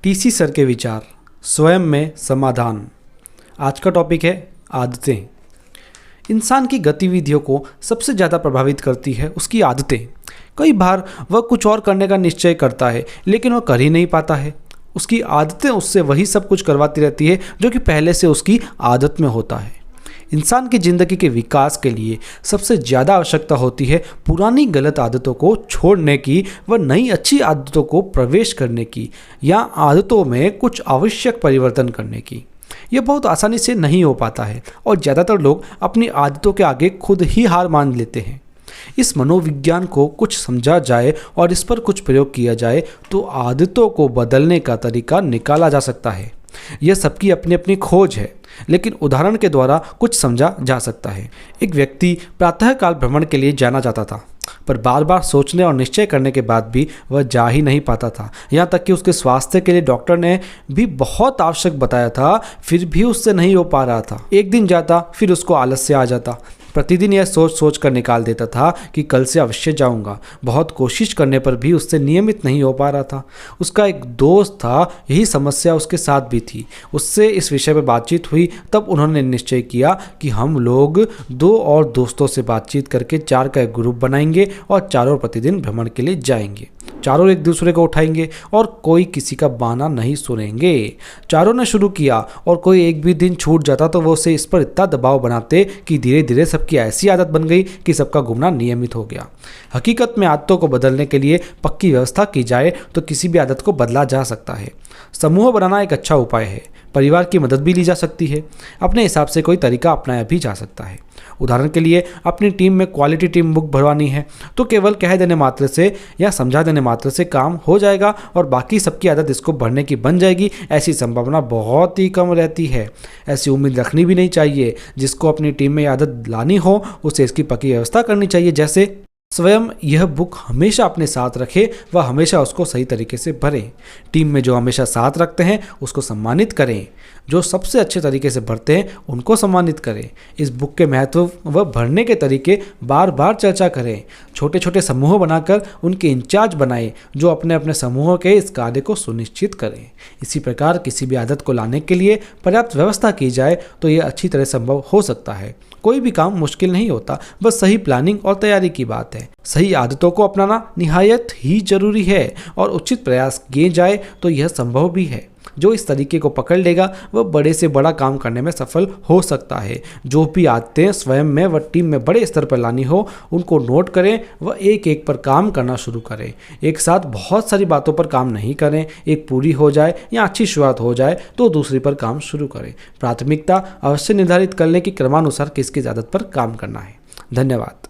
TC sir के विचार, स्वयं में समाधान। आज का टॉपिक है आदतें। इंसान की गतिविधियों को सबसे ज़्यादा प्रभावित करती है उसकी आदतें। कई बार वह कुछ और करने का निश्चय करता है लेकिन वह कर ही नहीं पाता है। उसकी आदतें उससे वही सब कुछ करवाती रहती है जो कि पहले से उसकी आदत में होता है। इंसान की ज़िंदगी के विकास के लिए सबसे ज़्यादा आवश्यकता होती है पुरानी गलत आदतों को छोड़ने की व नई अच्छी आदतों को प्रवेश करने की, या आदतों में कुछ आवश्यक परिवर्तन करने की। यह बहुत आसानी से नहीं हो पाता है और ज़्यादातर लोग अपनी आदतों के आगे खुद ही हार मान लेते हैं। इस मनोविज्ञान को कुछ समझा जाए और इस पर कुछ प्रयोग किया जाए तो आदतों को बदलने का तरीका निकाला जा सकता है। यह सबकी अपनी अपनी खोज है, लेकिन उदाहरण के द्वारा कुछ समझा जा सकता है। एक व्यक्ति प्रातःकाल भ्रमण के लिए जाना चाहता था, पर बार बार सोचने और निश्चय करने के बाद भी वह जा ही नहीं पाता था। यहाँ तक कि उसके स्वास्थ्य के लिए डॉक्टर ने भी बहुत आवश्यक बताया था, फिर भी उससे नहीं हो पा रहा था। एक दिन जाता, फिर उसको आलस्य आ जाता। प्रतिदिन यह सोच सोच कर निकाल देता था कि कल से अवश्य जाऊंगा। बहुत कोशिश करने पर भी उससे नियमित नहीं हो पा रहा था। उसका एक दोस्त था, यही समस्या उसके साथ भी थी। उससे इस विषय पर बातचीत हुई, तब उन्होंने निश्चय किया कि हम लोग 2 और दोस्तों से बातचीत करके 4 का एक ग्रुप बनाएंगे और चारों प्रतिदिन भ्रमण के लिए जाएंगे। चारों एक दूसरे को उठाएंगे और कोई किसी का बहाना नहीं सुनेंगे। चारों ने शुरू किया और कोई एक भी दिन छूट जाता तो वो उसे इस पर इतना दबाव बनाते कि धीरे धीरे सबकी ऐसी आदत बन गई कि सबका घूमना नियमित हो गया। हकीकत में आदतों को बदलने के लिए पक्की व्यवस्था की जाए तो किसी भी आदत को बदला जा सकता है। समूह बनाना एक अच्छा उपाय है। परिवार की मदद भी ली जा सकती है। अपने हिसाब से कोई तरीका अपनाया भी जा सकता है। उदाहरण के लिए अपनी टीम में क्वालिटी टीम बुक भरवानी है तो केवल कह देने मात्र से या समझा देने मात्र से काम हो जाएगा और बाकी सबकी आदत इसको भरने की बन जाएगी, ऐसी संभावना बहुत ही कम रहती है। ऐसी उम्मीद रखनी भी नहीं चाहिए। जिसको अपनी टीम में आदत लानी हो उसे इसकी पक्की व्यवस्था करनी चाहिए, जैसे स्वयं यह बुक हमेशा अपने साथ रखे व हमेशा उसको सही तरीके से भरें। टीम में जो हमेशा साथ रखते हैं उसको सम्मानित करें। जो सबसे अच्छे तरीके से भरते हैं उनको सम्मानित करें। इस बुक के महत्व व भरने के तरीके बार बार चर्चा करें। छोटे छोटे समूह बनाकर उनके इंचार्ज बनाएं जो अपने अपने समूहों के इस कार्य को सुनिश्चित करें। इसी प्रकार किसी भी आदत को लाने के लिए पर्याप्त व्यवस्था की जाए तो यह अच्छी तरह संभव हो सकता है। कोई भी काम मुश्किल नहीं होता, बस सही प्लानिंग और तैयारी की बात है। सही आदतों को अपनाना निहायत ही जरूरी है और उचित प्रयास किए जाए तो यह संभव भी है। जो इस तरीके को पकड़ लेगा वह बड़े से बड़ा काम करने में सफल हो सकता है। जो भी आदतें स्वयं में व टीम में बड़े स्तर पर लानी हो उनको नोट करें व एक एक पर काम करना शुरू करें। एक साथ बहुत सारी बातों पर काम नहीं करें। एक पूरी हो जाए या अच्छी शुरुआत हो जाए तो दूसरी पर काम शुरू करें। प्राथमिकता अवश्य निर्धारित कर लें कि क्रमानुसार किसकी आदत पर काम करना है। धन्यवाद।